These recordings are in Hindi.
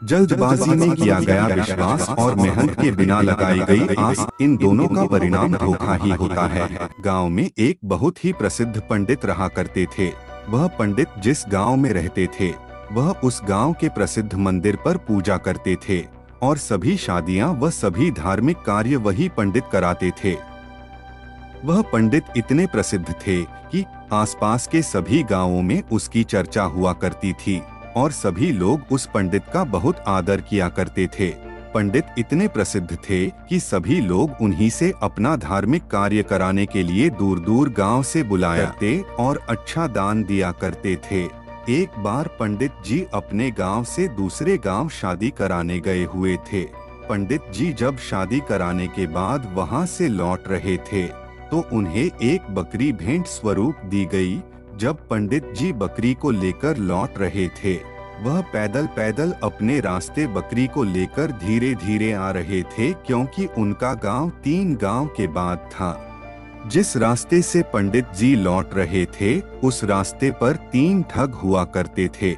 जल्दबाजी में किया गया विश्वास और मेहनत के बिना लगाई गई आस, इन दोनों का परिणाम धोखा ही होता है। गांव में एक बहुत ही प्रसिद्ध पंडित रहा करते थे। वह पंडित जिस गांव में रहते थे वह उस गांव के प्रसिद्ध मंदिर पर पूजा करते थे और सभी शादियां व सभी धार्मिक कार्य वही पंडित कराते थे। वह पंडित इतने प्रसिद्ध थे कि आसपास के सभी गांवों में उसकी चर्चा हुआ करती थी और सभी लोग उस पंडित का बहुत आदर किया करते थे। पंडित इतने प्रसिद्ध थे कि सभी लोग उन्हीं से अपना धार्मिक कार्य कराने के लिए दूर दूर गांव से बुलाया करते और अच्छा दान दिया करते थे। एक बार पंडित जी अपने गांव से दूसरे गांव शादी कराने गए हुए थे। पंडित जी जब शादी कराने के बाद वहां से लौट रहे थे तो उन्हें एक बकरी भेंट स्वरूप दी गई। जब पंडित जी बकरी को लेकर लौट रहे थे वह पैदल पैदल अपने रास्ते बकरी को लेकर धीरे धीरे आ रहे थे, क्योंकि उनका गांव 3 गांव के बाद था। जिस रास्ते से पंडित जी लौट रहे थे उस रास्ते पर 3 ठग हुआ करते थे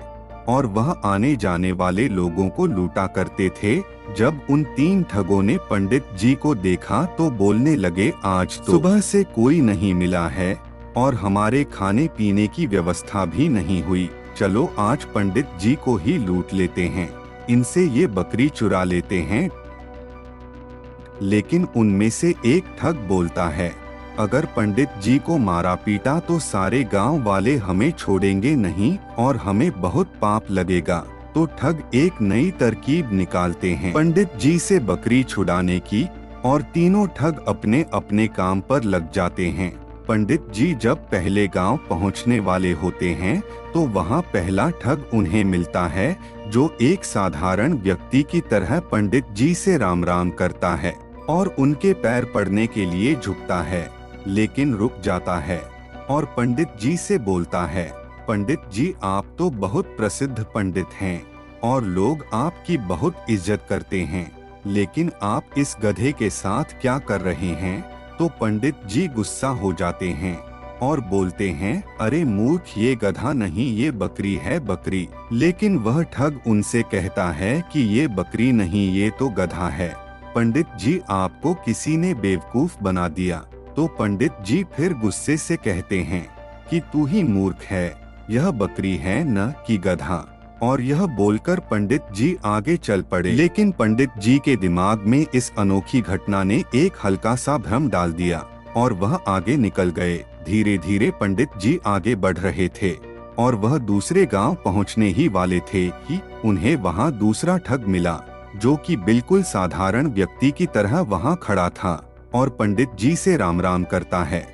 और वह आने जाने वाले लोगों को लूटा करते थे। जब उन 3 ठगों ने पंडित जी को देखा तो बोलने लगे, आज तो सुबह से कोई नहीं मिला है और हमारे खाने पीने की व्यवस्था भी नहीं हुई। चलो आज पंडित जी को ही लूट लेते हैं, इनसे ये बकरी चुरा लेते हैं। लेकिन उनमें से एक ठग बोलता है, अगर पंडित जी को मारा पीटा तो सारे गांव वाले हमें छोड़ेंगे नहीं और हमें बहुत पाप लगेगा। तो ठग एक नई तरकीब निकालते हैं पंडित जी से बकरी छुड़ाने की और तीनों ठग अपने अपने काम पर लग जाते हैं। पंडित जी जब पहले गांव पहुंचने वाले होते हैं तो वहां पहला ठग उन्हें मिलता है जो एक साधारण व्यक्ति की तरह पंडित जी से राम राम करता है और उनके पैर पड़ने के लिए झुकता है, लेकिन रुक जाता है और पंडित जी से बोलता है, पंडित जी आप तो बहुत प्रसिद्ध पंडित हैं और लोग आपकी बहुत इज्जत करते हैं, लेकिन आप इस गधे के साथ क्या कर रहे हैं? तो पंडित जी गुस्सा हो जाते हैं और बोलते हैं, अरे मूर्ख, ये गधा नहीं ये बकरी है बकरी। लेकिन वह ठग उनसे कहता है कि ये बकरी नहीं ये तो गधा है। पंडित जी आपको किसी ने बेवकूफ बना दिया। तो पंडित जी फिर गुस्से से कहते हैं कि तू ही मूर्ख है, यह बकरी है न कि गधा। और यह बोलकर पंडित जी आगे चल पड़े। लेकिन पंडित जी के दिमाग में इस अनोखी घटना ने एक हल्का सा भ्रम डाल दिया और वह आगे निकल गए। धीरे धीरे पंडित जी आगे बढ़ रहे थे और वह दूसरे गांव पहुंचने ही वाले थे कि उन्हें वहां दूसरा ठग मिला जो कि बिल्कुल साधारण व्यक्ति की तरह वहां खड़ा था और पंडित जी से राम राम करता है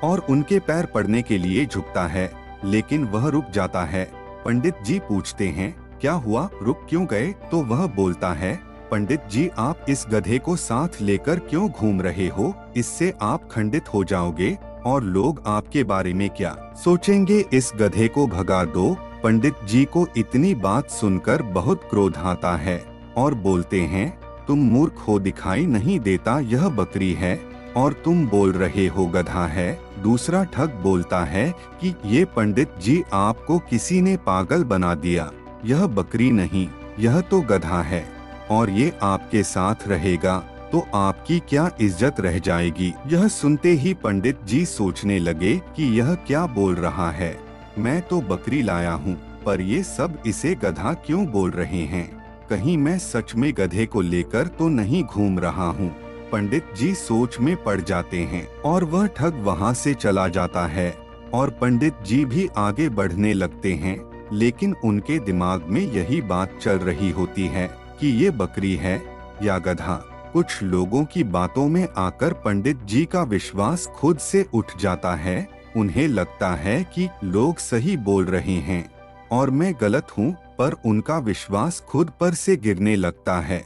और उनके पैर पड़ने के लिए झुकता है, लेकिन वह रुक जाता है। पंडित जी पूछते हैं, क्या हुआ, रुक क्यों गए? तो वह बोलता है, पंडित जी आप इस गधे को साथ लेकर क्यों घूम रहे हो? इससे आप खंडित हो जाओगे और लोग आपके बारे में क्या सोचेंगे? इस गधे को भगा दो। पंडित जी को इतनी बात सुनकर बहुत क्रोध आता है और बोलते हैं, तुम मूर्ख हो, दिखाई नहीं देता यह बकरी है और तुम बोल रहे हो गधा है। दूसरा ठग बोलता है कि ये पंडित जी आपको किसी ने पागल बना दिया, यह बकरी नहीं यह तो गधा है और ये आपके साथ रहेगा तो आपकी क्या इज्जत रह जाएगी। यह सुनते ही पंडित जी सोचने लगे कि यह क्या बोल रहा है, मैं तो बकरी लाया हूँ पर ये सब इसे गधा क्यों बोल रहे हैं? कहीं मैं सच में गधे को लेकर तो नहीं घूम रहा हूँ। पंडित जी सोच में पड़ जाते हैं और वह ठग वहां से चला जाता है और पंडित जी भी आगे बढ़ने लगते हैं, लेकिन उनके दिमाग में यही बात चल रही होती है कि ये बकरी है या गधा। कुछ लोगों की बातों में आकर पंडित जी का विश्वास खुद से उठ जाता है। उन्हें लगता है कि लोग सही बोल रहे हैं और मैं गलत हूँ, पर उनका विश्वास खुद पर से गिरने लगता है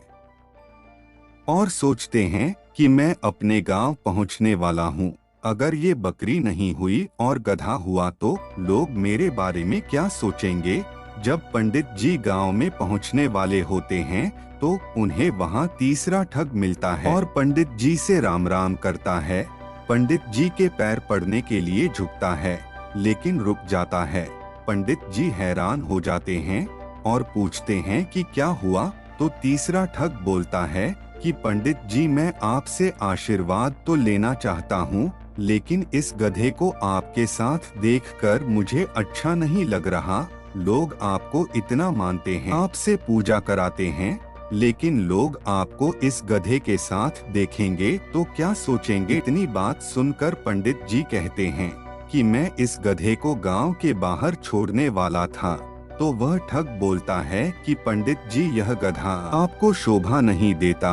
और सोचते हैं कि मैं अपने गांव पहुंचने वाला हूं। अगर ये बकरी नहीं हुई और गधा हुआ तो लोग मेरे बारे में क्या सोचेंगे? जब पंडित जी गांव में पहुंचने वाले होते हैं तो उन्हें वहां तीसरा ठग मिलता है और पंडित जी से राम राम करता है। पंडित जी के पैर पड़ने के लिए झुकता है, लेकिन रुक जाता है। पंडित जी हैरान हो जाते हैं और पूछते हैं कि क्या हुआ। तो तीसरा ठग बोलता है कि पंडित जी, मैं आपसे आशीर्वाद तो लेना चाहता हूँ, लेकिन इस गधे को आपके साथ देखकर मुझे अच्छा नहीं लग रहा। लोग आपको इतना मानते हैं, आपसे पूजा कराते हैं, लेकिन लोग आपको इस गधे के साथ देखेंगे तो क्या सोचेंगे। इतनी बात सुनकर पंडित जी कहते हैं कि मैं इस गधे को गांव के बाहर छोड़ने वाला था। तो वह ठग बोलता है कि पंडित जी, यह गधा आपको शोभा नहीं देता।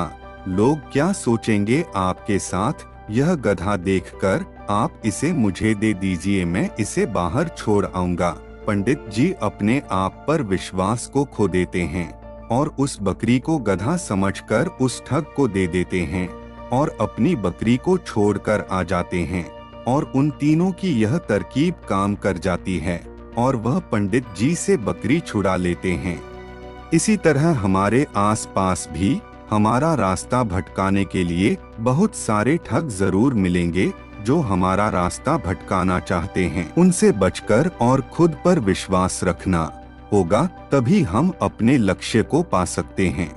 लोग क्या सोचेंगे आपके साथ। यह गधा देखकर आप इसे मुझे दे दीजिए, मैं इसे बाहर छोड़ आऊंगा। पंडित जी अपने आप पर विश्वास को खो देते हैं और उस बकरी को गधा समझकर उस ठग को दे देते हैं और अपनी बकरी को छोड़कर आ जाते हैं। और उन तीनों की यह तरकीब काम कर जाती है और वह पंडित जी से बकरी छुड़ा लेते हैं। इसी तरह हमारे आसपास भी हमारा रास्ता भटकाने के लिए बहुत सारे ठग जरूर मिलेंगे जो हमारा रास्ता भटकाना चाहते हैं। उनसे बचकर और खुद पर विश्वास रखना होगा, तभी हम अपने लक्ष्य को पा सकते हैं।